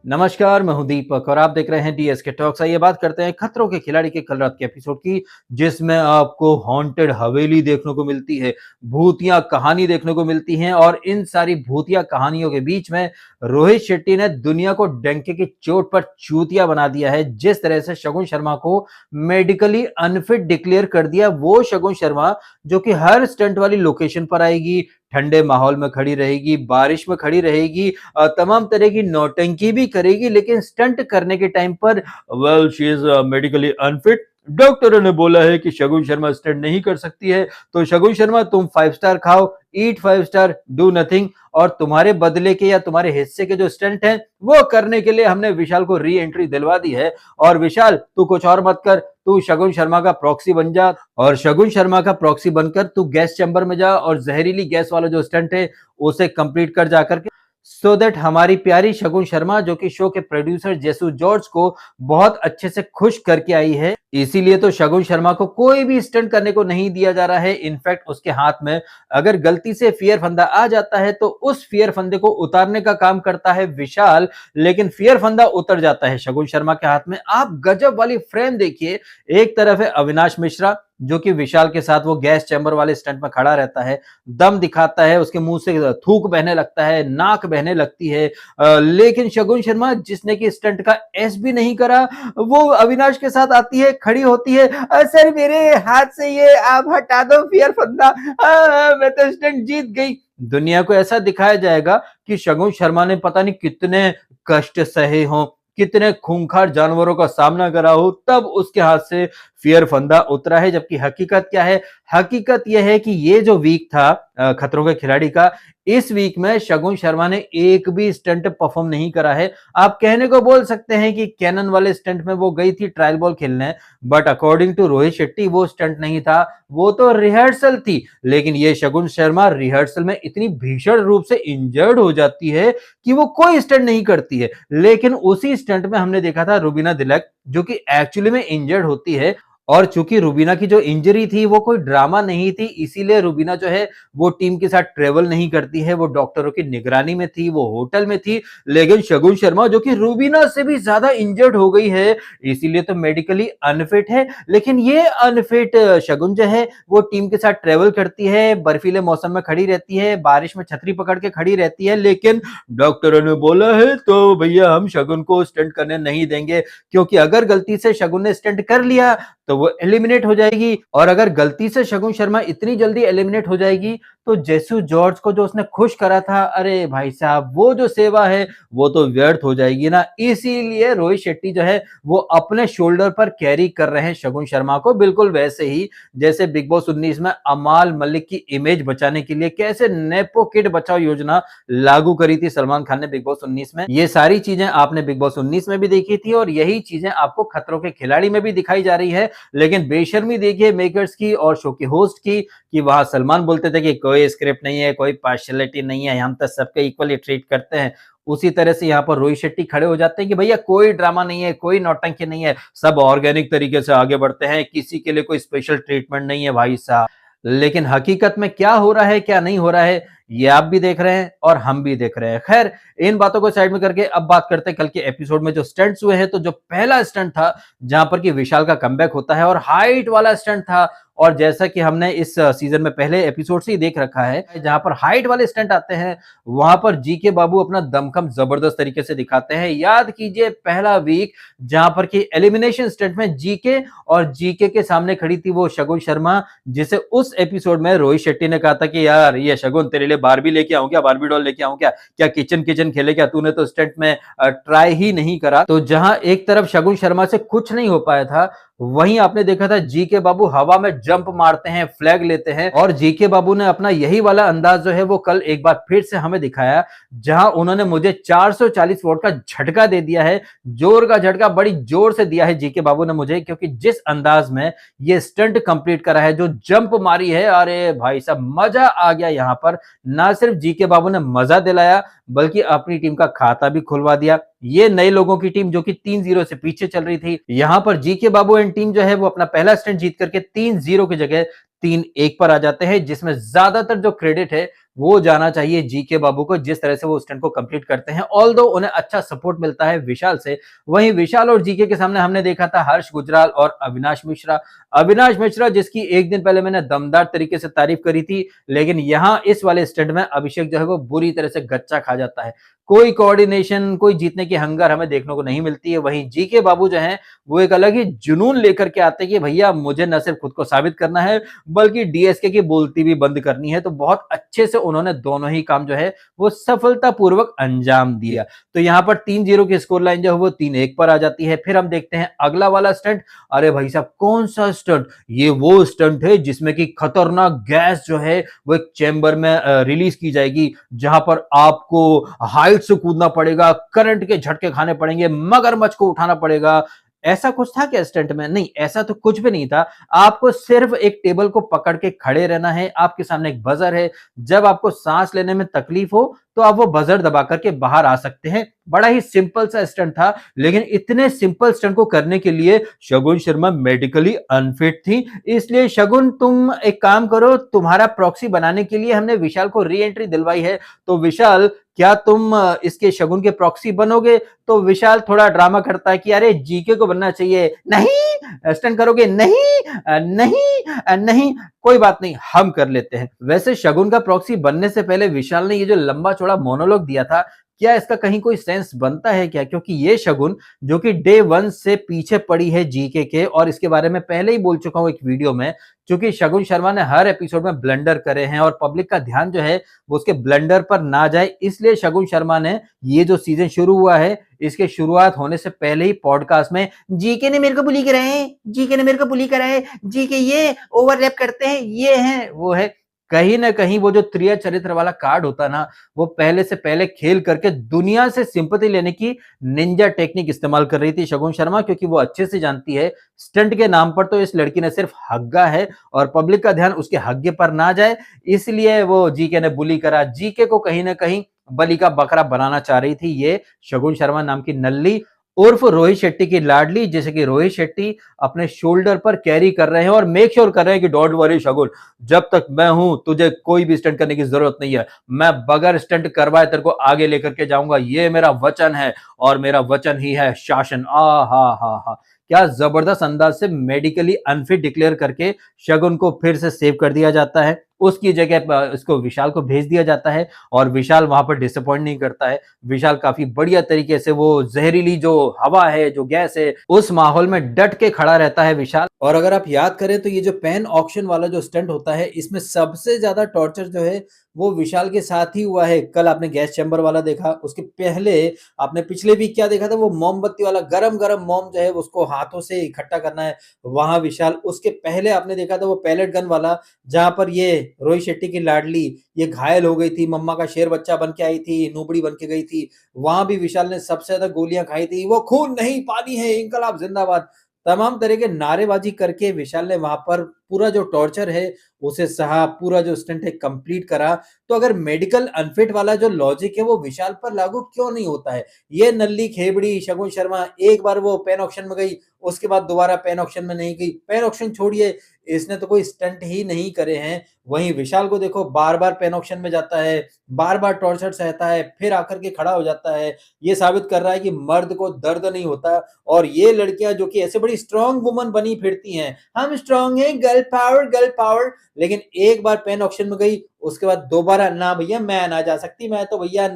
नमस्कार, मैं हूं दीपक और आप देख रहे हैं डीएसके टॉक्स। आइए बात करते हैं खतरों के खिलाड़ी के कल रात के एपिसोड की, जिसमें आपको हॉन्टेड हवेली देखने को मिलती है, भूतिया कहानी देखने को मिलती हैं और इन सारी भूतिया कहानियों के बीच में रोहित शेट्टी ने दुनिया को डंके की चोट पर चूतिया बना दिया है। जिस तरह से शगुन शर्मा को मेडिकली अनफिट डिक्लेयर कर दिया, वो शगुन शर्मा जो कि हर स्टंट वाली लोकेशन पर आएगी, ठंडे माहौल में खड़ी रहेगी, बारिश में खड़ी रहेगी, तमाम तरह की नौटंकी भी करेगी, लेकिन स्टंट करने के टाइम पर well she is medically unfit. डॉक्टरों ने बोला है कि शगुन शर्मा स्टंट नहीं कर सकती है, तो शगुन शर्मा तुम 5 स्टार खाओ, ईट 5 स्टार, डू नथिंग, और तुम्हारे बदले के या तुम्हारे हिस्से के जो स्टंट हैं वो करने के लिए हमने विशाल को री एंट्री दिलवा दी है। और विशाल तू कुछ और मत कर, तू शगुन शर्मा का प्रॉक्सी बन जा, और शगुन शर्मा का प्रॉक्सी बनकर तू गैस चैम्बर में जा और जहरीली गैस वाला जो स्टंट है उसे कंप्लीट कर जाकर के, सो दैट हमारी प्यारी शगुन शर्मा जो कि शो के प्रोड्यूसर जेसू जॉर्ज को बहुत अच्छे से खुश करके आई है। इसीलिए तो शगुन शर्मा को कोई भी स्टंट करने को नहीं दिया जा रहा है। इनफैक्ट उसके हाथ में अगर गलती से फियर फंदा आ जाता है तो उस फियर फंदे को उतारने का काम करता है विशाल, लेकिन फियर फंदा उतर जाता है शगुन शर्मा के हाथ में। आप गजब वाली फ्रेम देखिए, एक तरफ है अविनाश मिश्रा जो कि विशाल के साथ वो गैस चैम्बर वाले स्टंट में खड़ा रहता है, दम दिखाता है, उसके मुंह से थूक बहने लगता है, नाक बहने लगती है, लेकिन शगुन शर्मा जिसने कि स्टंट का एस भी नहीं करा, वो अविनाश के साथ आती है, खड़ी होती है, सर मेरे हाथ से ये आप हटा दो फियर फंदा, मैं तो स्टंट जीत गई। दुनिया को ऐसा दिखाया जाएगा कि शगुन शर्मा ने पता नहीं कितने कष्ट सहे हों, कितने खूंखार जानवरों का सामना करा हो, तब उसके हाथ से फियर फंदा उतरा है। जबकि हकीकत क्या है? हकीकत यह है कि ये जो वीक था खतरों के खिलाड़ी का, इस वीक में शगुन शर्मा ने एक भी स्टंट परफॉर्म नहीं करा है। आप कहने को बोल सकते हैं कि कैनन वाले स्टंट में वो गई थी ट्रायल बॉल खेलने, but according to Rohit Shetty वो स्टंट नहीं था, वो तो रिहर्सल थी। लेकिन ये शगुन शर्मा रिहर्सल में इतनी भीषण रूप से इंजर्ड हो जाती है कि वो कोई स्टंट नहीं करती है। लेकिन उसी स्टंट में हमने देखा था रुबीना दिलक जो कि एक्चुअली में इंजर्ड होती है, और चूंकि रुबीना की जो इंजरी थी वो कोई ड्रामा नहीं थी, इसीलिए रुबीना जो है वो टीम के साथ ट्रेवल नहीं करती है, वो डॉक्टरों की निगरानी में थी, वो होटल में थी। लेकिन शगुन शर्मा जो कि रुबीना से भी ज्यादा इंजर्ड हो गई है, इसीलिए तो मेडिकली अनफिट है। लेकिन ये अनफिट शगुन जो है वो टीम के साथ ट्रेवल करती है, बर्फीले मौसम में खड़ी रहती है, बारिश में छतरी पकड़ के खड़ी रहती है, लेकिन डॉक्टरों ने बोला है तो भैया हम शगुन को स्टंट करने नहीं देंगे, क्योंकि अगर गलती से शगुन ने स्टंट कर लिया तो वो एलिमिनेट हो जाएगी, और अगर गलती से शगुन शर्मा इतनी जल्दी एलिमिनेट हो जाएगी तो जेसू जॉर्ज को जो उसने खुश करा था, अरे भाई साहब वो जो सेवा है वो तो व्यर्थ हो जाएगी ना। इसीलिए रोहित शेट्टी जो है वो अपने शोल्डर पर कैरी कर रहे हैं शगुन शर्मा को, बिल्कुल वैसे ही जैसे बिग बॉस 19 में अमाल मलिक की इमेज बचाने के लिए कैसे नेपो किड बचाओ योजना लागू करी थी सलमान खान ने बिग बॉस 19 में। ये सारी चीजें आपने बिग बॉस 19 में भी देखी थी और यही चीजें आपको खतरों के खिलाड़ी में भी दिखाई जा रही है। लेकिन बेशर्मी देखिए मेकर्स की और शो के होस्ट की, कि वहां सलमान बोलते थे कि कोई स्क्रिप्ट नहीं है, कोई पार्शियलिटी नहीं है, हम तो सबके इक्वली ट्रीट करते हैं। उसी तरह से यहाँ पर रोहित शेट्टी खड़े हो जाते हैं कि भैया कोई ड्रामा नहीं है, कोई नौटंकी नहीं है, सब ऑर्गेनिक तरीके से आगे बढ़ते हैं, किसी के लिए कोई स्पेशल ट्रीटमेंट नहीं है भाई साहब। लेकिन हकीकत में क्या हो रहा है क्या नहीं हो रहा है ये आप भी देख रहे हैं और हम भी देख रहे हैं। खैर इन बातों को साइड में करके अब बात करते हैं कल के एपिसोड में जो स्टंट्स हुए हैं। तो जो पहला स्टंट था जहां पर कि विशाल का कमबैक होता है और हाइट वाला स्टंट था, और जैसा कि हमने इस सीजन में पहले एपिसोड से ही देख रखा है, जहां पर हाइट वाले स्टंट आते हैं वहां पर जीके बाबू अपना दमखम जबरदस्त तरीके से दिखाते हैं। याद कीजिए पहला वीक जहां पर कि एलिमिनेशन स्टंट में जीके, और जीके के सामने खड़ी थी वो शगुन शर्मा, जिसे उस एपिसोड में रोहित शेट्टी ने कहा था कि यार ये शगुन तेरे लिए बारबी लेके आऊं क्या, बारबी डॉल लेके आऊं क्या, क्या किचन किचन खेले क्या, तूने तो स्टंट में ट्राई ही नहीं करा। तो जहां एक तरफ शगुन शर्मा से कुछ नहीं हो पाया था, वहीं आपने देखा था जीके बाबू हवा में जंप मारते हैं, फ्लैग लेते हैं, और जीके बाबू ने अपना यही वाला अंदाज जो है वो कल एक बार फिर से हमें दिखाया, जहां उन्होंने मुझे 440 वोट का झटका दे दिया है। जोर का झटका बड़ी जोर से दिया है जीके बाबू ने मुझे, क्योंकि जिस अंदाज में ये स्टंट कंप्लीट करा है, जो जंप मारी है, अरे भाई साहब मजा आ गया। यहां पर ना सिर्फ जीके बाबू ने मजा दिलाया बल्कि अपनी टीम का खाता भी खुलवा दिया। ये नए लोगों की टीम जो कि 3-0 से पीछे चल रही थी, यहां पर जीके बाबू एंड टीम जो है वो अपना पहला स्टंट जीत करके 3-0 की जगह 3-1 पर आ जाते हैं, जिसमें ज्यादातर जो क्रेडिट है वो जाना चाहिए जीके बाबू को, जिस तरह से वो स्टंट को कंप्लीट करते हैं। ऑल्दो उन्हें अच्छा सपोर्ट मिलता है विशाल से। वहीं विशाल और जीके के सामने हमने देखा था हर्ष गुजराल और अविनाश मिश्रा। अविनाश मिश्रा जिसकी एक दिन पहले मैंने दमदार तरीके से तारीफ करी थी, लेकिन यहां इस वाले स्टंट में अभिषेक जो है वो बुरी तरह से गच्चा खा जाता है। कोई कोऑर्डिनेशन, कोई जीतने की हंगर हमें देखने को नहीं मिलती है। वहीं जीके बाबू जो हैं वो एक अलग ही जुनून लेकर के आते हैं कि भैया मुझे न सिर्फ खुद को साबित करना है, बल्कि डीएसके की बोलती भी बंद करनी है। तो बहुत अच्छे से उन्होंने दोनों ही काम जो है वो सफलतापूर्वक अंजाम दिया। तो यहाँ पर 3-0 की स्कोर लाइन जो है वो 3-1 पर आ जाती है। फिर हम देखते हैं अगला वाला स्टंट। अरे भाई साहब, कौन सा स्टंट? ये वो स्टंट है जिसमें कि खतरनाक गैस जो है वो एक चैम्बर में रिलीज की जाएगी, जहां पर आपको हाइट से कूदना पड़ेगा, करंट के झटके खाने पड़ेंगे, मगरमच्छ को उठाना पड़ेगा। ऐसा कुछ था क्या स्टंट में? नहीं, ऐसा तो कुछ भी नहीं था। आपको सिर्फ एक टेबल को पकड़ के खड़े रहना है, आपके सामने एक बजर है। जब आपको सांस लेने में तकलीफ हो तो आप वो बजर दबा करके बाहर आ सकते हैं। बड़ा ही सिंपल सा स्टंट था, लेकिन इतने सिंपल स्टंट को करने के लिए शगुन शर्मा मेडिकली अनफिट थी। इसलिए शगुन, तुम एक काम करो, तुम्हारा प्रॉक्सी बनाने के लिए हमने विशाल को री एंट्री दिलवाई है, तो विशाल क्या तुम इसके शगुन के प्रॉक्सी बनोगे? तो विशाल थोड़ा ड्रामा करता है कि अरे जीके को बनना चाहिए। नहीं, स्टंट करोगे? नहीं, नहीं, नहीं, कोई बात नहीं, हम कर लेते हैं। वैसे शगुन का प्रॉक्सी बनने से पहले विशाल ने ये जो लंबा चौड़ा मोनोलॉग दिया था, क्या इसका कहीं कोई सेंस बनता है क्या? क्योंकि ये शगुन जो कि डे 1 से पीछे पड़ी है जीके के, और इसके बारे में पहले ही बोल चुका हूं एक वीडियो में, क्योंकि शगुन शर्मा ने हर एपिसोड में ब्लंडर करे हैं और पब्लिक का ध्यान जो है वो उसके ब्लंडर पर ना जाए, इसलिए शगुन शर्मा ने ये जो सीजन शुरू हुआ है इसके शुरुआत होने से पहले ही पॉडकास्ट में जीके ने मेरे को बुली करा है, जीके ने मेरे को बुली करा है, जीके ये ओवरलैप करते हैं, ये है वो है। कहीं ना कहीं वो जो त्रिया चरित्र वाला कार्ड होता ना, वो पहले से पहले खेल करके दुनिया से सिंपैथी लेने की निंजा टेक्निक इस्तेमाल कर रही थी शगुन शर्मा, क्योंकि वो अच्छे से जानती है स्टंट के नाम पर तो इस लड़की ने सिर्फ हग्गा है और पब्लिक का ध्यान उसके हग्गे पर ना जाए, इसलिए वो जीके ने बुली करा। जीके को कहीं ना कहीं बलि का बकरा बनाना चाह रही थी ये शगुन शर्मा नाम की नल्ली, उर्फ रोहित शेट्टी की लाडली, जैसे कि रोहित शेट्टी अपने शोल्डर पर कैरी कर रहे हैं और मेक श्योर कर रहे हैं कि डोंट वरी शगुन, जब तक मैं हूं तुझे कोई भी स्टंट करने की जरूरत नहीं है, मैं बगैर स्टंट करवाए तेरे को आगे लेकर के जाऊंगा, ये मेरा वचन है और मेरा वचन ही है शासन। आ हा हा हा, क्या जबरदस्त अंदाज से मेडिकली अनफिट डिक्लेयर करके शगुन को फिर से सेव कर दिया जाता है। उसकी जगह इसको विशाल को भेज दिया जाता है और विशाल वहां पर डिसअपॉइंट नहीं करता है। विशाल काफी बढ़िया तरीके से वो जहरीली जो हवा है, जो गैस है, उस माहौल में डट के खड़ा रहता है विशाल। और अगर आप याद करें तो ये जो पेन ऑक्शन वाला जो स्टंट होता है, इसमें सबसे ज्यादा टॉर्चर जो है वो विशाल के साथ ही हुआ है। कल आपने गैस चैम्बर वाला देखा, उसके पहले आपने पिछले वीक क्या देखा था, वो मोमबत्ती वाला गरम गरम मोम जो है उसको हाथों से इकट्ठा करना है, वहां विशाल। उसके पहले आपने देखा था वो पैलेट गन वाला, जहां पर ये रोहित शेट्टी की लाडली ये घायल हो गई थी, मम्मा का शेर बच्चा बन के आई थी, नूबड़ी बन के गई थी, वहां भी विशाल ने सबसे ज्यादा गोलियां खाई थी। वो खून नहीं पानी है, इंकलाब जिंदाबाद, तमाम तरह के नारेबाजी करके विशाल ने वहां पर पूरा जो टॉर्चर है उसे सहा, पूरा जो स्टंट है कंप्लीट करा। तो अगर मेडिकल अनफिट वाला जो लॉजिक है वो विशाल पर लागू क्यों नहीं होता है? ये नल्ली खेबड़ी शगुन शर्मा एक बार वो पेन ऑक्शन में गई, उसके बाद दोबारा पेन ऑक्शन में नहीं गई। पेन ऑक्शन छोड़िए, इसने तो कोई स्टंट ही नहीं करे हैं। वहीं विशाल को देखो, बार बार पेन ऑक्शन में जाता है, बार बार टॉर्चर सहता है, फिर आकर के खड़ा हो जाता है। ये साबित कर रहा है कि मर्द को दर्द नहीं होता। और ये लड़कियां जो कि ऐसे बड़ी स्ट्रांग वुमन बनी फिरती हैं, हम स्ट्रांग हैं, गर्ल पावर गर्ल पावर, लेकिन एक बार पेन ऑक्शन में गई, उसके बाद दोबारा ना भैया मैं ना जा सकती, मैं तो भैया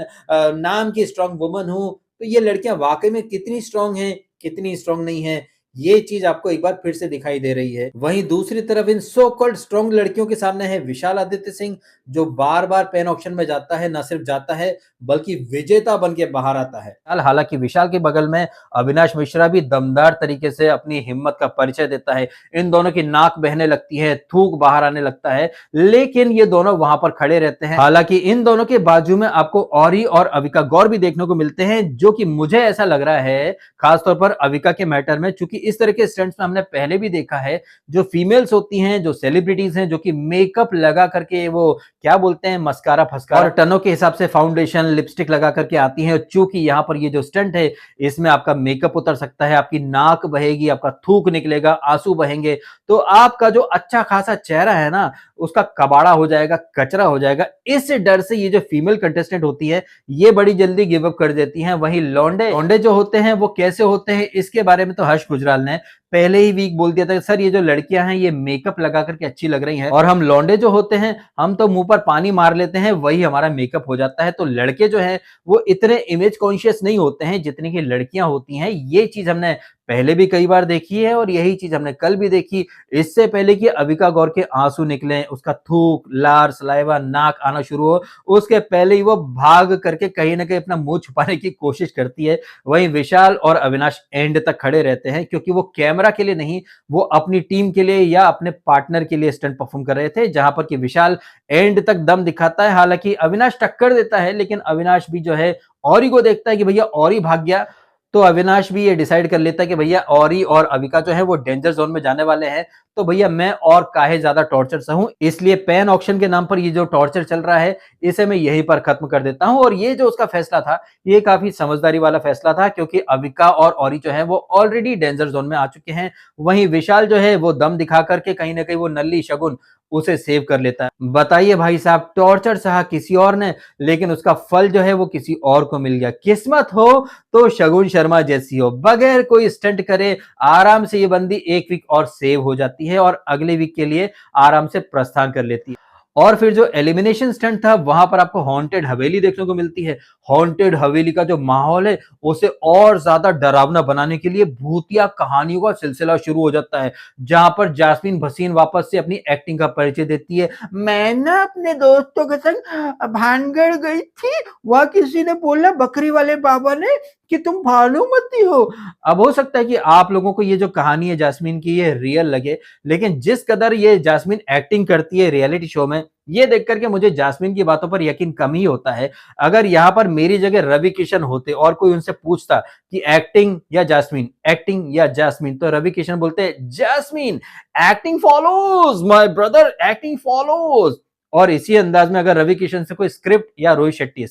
नाम की स्ट्रांग वुमन हूं। तो ये लड़कियां वाकई में कितनी स्ट्रांग हैं, कितनी स्ट्रांग नहीं है, ये चीज आपको एक बार फिर से दिखाई दे रही है। वहीं दूसरी तरफ इन सो कॉल्ड स्ट्रांग लड़कियों के सामने है विशाल आदित्य सिंह, जो बार बार पेन ऑक्शन में जाता है, न सिर्फ जाता है बल्कि विजेता बन के बाहर आता है। हालांकि विशाल के बगल में अविनाश मिश्रा भी दमदार तरीके से अपनी हिम्मत का परिचय देता है। इन दोनों की नाक बहने लगती है, थूक बाहर आने लगता है, लेकिन ये दोनों वहां पर खड़े रहते हैं। हालांकि इन दोनों के बाजू में आपको औरी और अविका गौर भी देखने को मिलते हैं, जो कि मुझे ऐसा लग रहा है खासतौर पर अविका के मैटर में, चूंकि इस तरह के स्टंट्स में हमने पहले भी देखा है, जो फीमेल्स होती हैं, जो सेलिब्रिटीज हैं, जो कि मेकअप लगा करके वो क्या बोलते हैं मस्कारा फस्कारा और टनों के हिसाब से फाउंडेशन लिपस्टिक लगा करके आती हैं। चूंकि यहाँ पर ये जो स्टंट है इसमें आपका मेकअप उतर सकता है, आपकी नाक बहेगी, आपका थूक निकलेगा, आंसू बहेंगे, तो आपका जो अच्छा खासा चेहरा है ना उसका कबाड़ा हो जाएगा, कचरा हो जाएगा। इस डर से ये जो फीमेल कंटेस्टेंट होती है ये बड़ी जल्दी गिव अप कर देती हैं। वहीं लौंडे लौंडे जो होते हैं वो कैसे होते हैं इसके बारे में तो हर्ष गुजराल ने पहले ही वीक बोल दिया था, सर ये जो लड़कियां हैं ये मेकअप लगा करके अच्छी लग रही हैं और हम लौंडे जो होते हैं हम तो मुंह पर पानी मार लेते हैं, वही हमारा मेकअप हो जाता है। तो लड़के जो है वो इतने इमेज कॉन्शियस नहीं होते हैं जितनी की लड़कियां होती हैं। ये चीज हमने पहले भी कई बार देखी है और यही चीज हमने कल भी देखी। इससे पहले कि अविका गौर के आंसू निकले, उसका थूक, लार, सलाइवा, नाक आना शुरू हो, उसके पहले ही वो भाग करके कहीं ना कहीं अपना मुंह छुपाने की कोशिश करती है। वहीं विशाल और अविनाश एंड तक खड़े रहते हैं क्योंकि वो कैमरा के लिए नहीं, वो अपनी टीम के लिए या अपने पार्टनर के लिए स्टंट परफॉर्म कर रहे थे, जहां पर कि विशाल एंड तक दम दिखाता है। हालांकि अविनाश टक्कर देता है लेकिन अविनाश भी जो है औरी को देखता है कि भैया औरी भाग गया, तो अविनाश भी ये डिसाइड कर लेता है कि भैया औरी और अविका जो है वो डेंजर जोन में जाने वाले हैं, तो भैया मैं और काहे ज्यादा टॉर्चर सहूं, इसलिए पैन ऑक्शन के नाम पर ये जो टॉर्चर चल रहा है इसे मैं यहीं पर खत्म कर देता हूं। और ये जो उसका फैसला था ये काफी समझदारी वाला फैसला था क्योंकि अविका और औरी जो है वो ऑलरेडी डेंजर जोन में आ चुके हैं। वहीं विशाल जो है वो दम दिखा करके कहीं ना कहीं वो नल्ली शगुन उसे सेव कर लेता है। बताइए भाई साहब, टॉर्चर सहा किसी और ने लेकिन उसका फल जो है वो किसी और को मिल गया। किस्मत हो तो शगुन शर्मा जैसी हो, बगैर कोई स्टंट करे आराम से ये बंदी एक वीक और सेव हो जाती है और अगले वीक के लिए आराम से प्रस्थान कर लेती है। और फिर जो एलिमिनेशन स्टंट था वहां पर आपको हॉन्टेड हवेली देखने को मिलती है। हॉन्टेड हवेली का जो माहौल है उसे और ज्यादा डरावना बनाने के लिए भूतिया कहानियों का सिलसिला शुरू हो जाता है, जहां पर जास्मीन भसीन वापस से अपनी एक्टिंग का परिचय देती है। मैं ना अपने दोस्तों के संग भानगढ़ गई थी, वहां किसी ने बोला बकरी वाले बाबा ने कि तुम भानुमती हो। अब हो सकता है कि आप लोगों को ये जो कहानी है जास्मीन की ये रियल लगे, लेकिन जिस कदर ये जास्मीन एक्टिंग करती है रियलिटी शो में, ये देख करके मुझे जास्मीन की बातों पर यकीन कम ही होता है। अगर यहाँ पर मेरी जगह रवि किशन होते और कोई उनसे पूछता कि एक्टिंग या जास्मीन, तो रवि किशन बोलते Jasmine, acting follows my brother, acting follows. और इसी अंदाज में अगर रवि किशन से कोई स्क्रिप्ट या Rohit Shetty,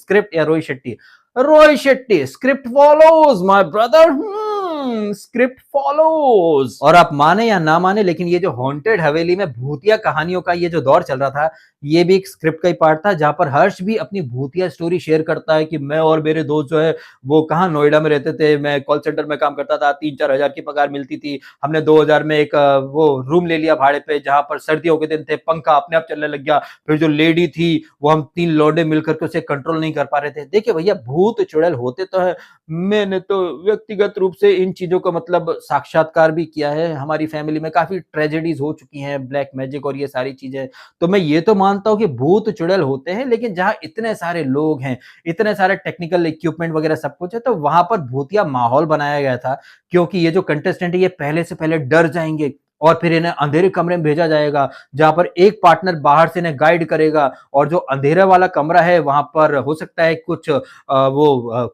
script follows my brother, script follows. और आप माने या ना माने लेकिन ये जो हॉन्टेड हवेली में भूतिया कहानियों का ये जो दौर चल रहा था ये भी एक स्क्रिप्ट का ही पार्ट था, जहां पर हर्ष भी अपनी भूतिया स्टोरी शेयर करता है कि मैं और मेरे दोस्त जो है वो कहाँ नोएडा में रहते थे, मैं कॉल सेंटर में काम करता था, 3-4 हजार की पगार मिलती थी, हमने 2000 में एक वो रूम ले लिया भाड़े पे जहां पर सर्दियों के दिन थे, पंखा अपने आप चलने लग गया, फिर जो लेडी थी वो हम 3 लौंडे मिलकर के उसे कंट्रोल नहीं कर पा रहे थे। देखिए भैया भूत चुड़ैल होते तो है, मैंने तो व्यक्तिगत रूप से इन चीजों का मतलब साक्षात्कार भी किया है, हमारी फैमिली में काफी ट्रेजेडीज हो चुकी हैं, ब्लैक मैजिक और ये सारी चीजें, तो मैं ये तो मानता हूं कि भूत चुड़ैल होते हैं, लेकिन जहां इतने सारे लोग हैं, इतने सारे टेक्निकल इक्विपमेंट वगैरह सब कुछ है, तो वहां पर भूतिया माहौल बनाया गया था क्योंकि ये जो कंटेस्टेंट है ये पहले से पहले डर जाएंगे और फिर इन्हें अंधेरे कमरे में भेजा जाएगा जहां पर एक पार्टनर बाहर से इन्हें गाइड करेगा, और जो अंधेरा वाला कमरा है वहां पर हो सकता है कुछ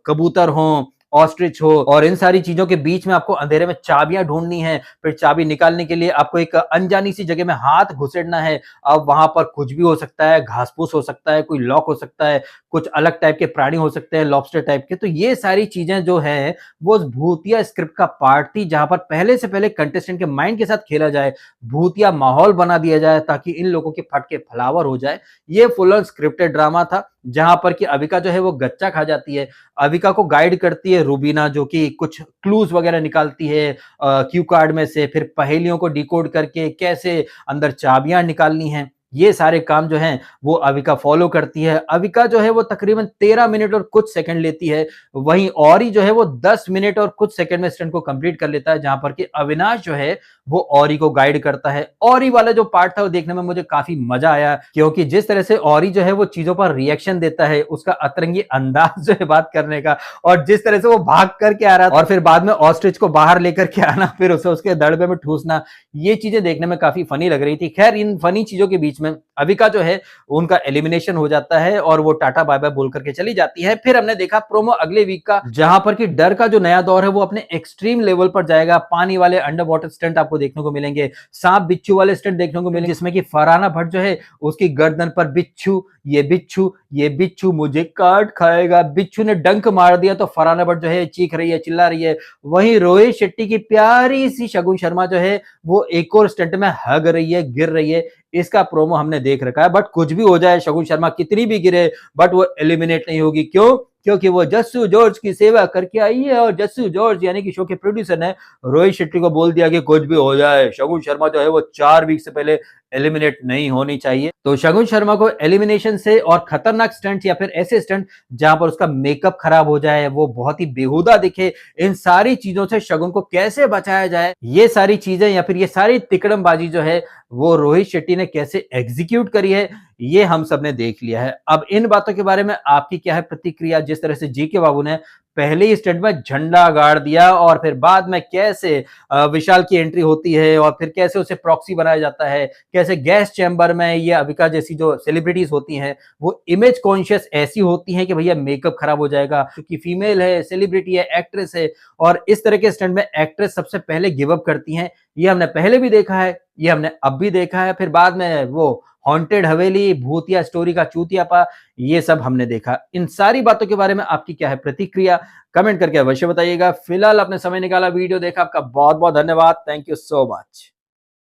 कबूतर हों, ऑस्ट्रिच हो, और इन सारी चीजों के बीच में आपको अंधेरे में चाबियां ढूंढनी है, फिर चाबी निकालने के लिए आपको एक अनजानी सी जगह में हाथ घुसेड़ना है। अब वहां पर कुछ भी हो सकता है, घास फूस हो सकता है, कोई लॉक हो सकता है, कुछ अलग टाइप के प्राणी हो सकते हैं, लॉबस्टर टाइप के। तो ये सारी चीजें जो है वो भूतिया स्क्रिप्ट का पार्ट थी, जहां पर पहले से पहले कंटेस्टेंट के माइंड के साथ खेला जाए, भूतिया माहौल बना दिया जाए ताकि इन लोगों के फटके फलावर हो जाए। ये फुल ऑन स्क्रिप्टेड ड्रामा था जहां पर कि अविका जो है वो गच्चा खा जाती है, अविका को गाइड करती है रूबीना जो कि कुछ क्लूज वगैरह निकालती है क्यू कार्ड में से, फिर पहेलियों को डिकोड करके कैसे अंदर चाबियां निकालनी है, ये सारे काम जो हैं वो अविका फॉलो करती है। अविका जो है वो तकरीबन 13 मिनट और कुछ सेकंड लेती है, वहीं औरी जो है वो 10 मिनट और कुछ सेकंड में स्टंट को कंप्लीट कर लेता है, जहां पर कि अविनाश जो है वो औरी को गाइड करता है। औरी वाला जो पार्ट था वो देखने में मुझे काफी मजा आया क्योंकि जिस तरह से औरी जो है वो चीजों पर रिएक्शन देता है, उसका अतरंगी अंदाज जो है बात करने का, और जिस तरह से वो भाग करके आ रहा था और फिर बाद में ऑस्ट्रिच को बाहर लेकर के आना, फिर उसे उसके दड़बे में ठूसना, ये चीजें देखने में काफी फनी लग रही थी। खैर इन फनी चीजों के बीच बीच में अविका जो है उनका एलिमिनेशन हो जाता है और वो टाटा बाय बाय बोल करके चली जाती है। फिर हमने देखा प्रोमो अगले वीक का, जहां पर कि डर का जो नया दौर है वो अपने एक्सट्रीम लेवल पर जाएगा। पानी वाले अंडर वाटर स्टंट आपको देखने को मिलेंगे, सांप बिच्छू वाले स्टंट देखने को मिलेंगे, जिसमें कि फरहाना भट्ट जो है उसकी गर्दन पर बिच्छू, ये बिच्छू मुझे काट खाएगा, बिच्छू ने डंक मार दिया तो फरहाना भट्ट जो है चीख रही है, चिल्ला रही है। वहीं रोहित शेट्टी की प्यारी सी शगुन शर्मा जो है वो एक और स्टंट में हग रही है, गिर रही है। इसका प्रोमो हमने देख रखा है। बट कुछ भी हो जाए, शगुन शर्मा कितनी भी गिरे बट वो एलिमिनेट नहीं होगी। क्यों? क्योंकि वो जस्सू जॉर्ज की सेवा करके आई है और जस्सू जॉर्ज यानी कि शो के प्रोड्यूसर ने रोहित शेट्टी को बोल दिया कि कुछ भी हो जाए, शगुन शर्मा जो है वो 4 वीक से पहले एलिमिनेट नहीं होनी चाहिए। तो शगुन शर्मा को एलिमिनेशन से और खतरनाक स्टंट या फिर ऐसे स्टंट जहां पर उसका मेकअप खराब हो जाए, वो बहुत ही बेहुदा दिखे, इन सारी चीजों से शगुन को कैसे बचाया जाए, ये सारी चीजें या फिर ये सारी तिकड़मबाजी जो है वो रोहित शेट्टी ने कैसे एग्जीक्यूट करी है, ये हम सब ने देख लिया है। अब इन बातों के बारे में आपकी क्या है प्रतिक्रिया? जिस तरह से जीके बाबू ने पहले ही स्टंट में झंडा गाड़ दिया और फिर बाद में कैसे विशाल की एंट्री होती है और फिर कैसे उसे प्रॉक्सी बनाया जाता है, कैसे गैस चैम्बर में ये अविका जैसी जो सेलिब्रिटीज होती हैं वो इमेज कॉन्शियस ऐसी होती हैं कि भैया मेकअप खराब हो जाएगा, क्योंकि फीमेल है, सेलिब्रिटी है, एक्ट्रेस है और इस तरह के स्टंट में एक्ट्रेस सबसे पहले गिव अप करती हैं। ये हमने पहले भी देखा है, ये हमने अब भी देखा है। फिर बाद में वो हॉन्टेड हवेली, भूतिया स्टोरी का चूतियापा, ये सब हमने देखा। इन सारी बातों के बारे में आपकी क्या है प्रतिक्रिया? कमेंट करके अवश्य बताइएगा। फिलहाल आपने समय निकाला, वीडियो देखा, आपका बहुत बहुत धन्यवाद। Thank you so much.